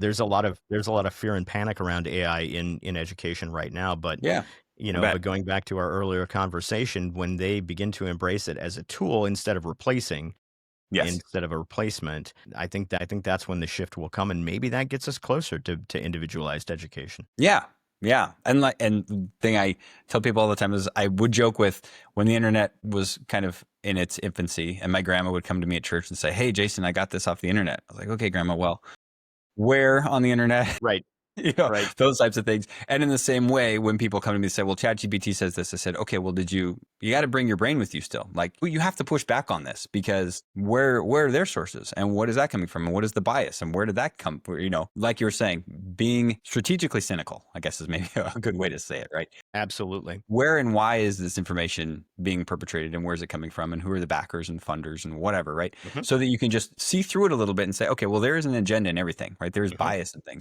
there's a lot of fear and panic around AI in education right now, but Yeah, I but bet. going back to our earlier conversation, when they begin to embrace it as a tool Yes. instead of a replacement, I think that's when the shift will come, and maybe that gets us closer to individualized education. Yeah. Yeah. And the thing I tell people all the time is I would joke with when the internet was kind of in its infancy and my grandma would come to me at church and say, "Hey, Jason, I got this off the internet." I was like, "Okay, grandma, well, where on the internet?" Right. Right. Those types of things. And in the same way, when people come to me and say, well, ChatGPT says this, I said, okay, well, you got to bring your brain with you still. Like, well, you have to push back on this because where are their sources and what is that coming from? And what is the bias and where did that come from? Like you were saying, being strategically cynical, I guess is maybe a good way to say it, right? Absolutely. Where and why is this information being perpetrated and where's it coming from and who are the backers and funders and whatever, right? Mhm. So that you can just see through it a little bit and say, okay, well, there is an agenda in everything, right? There is Mhm. bias in things.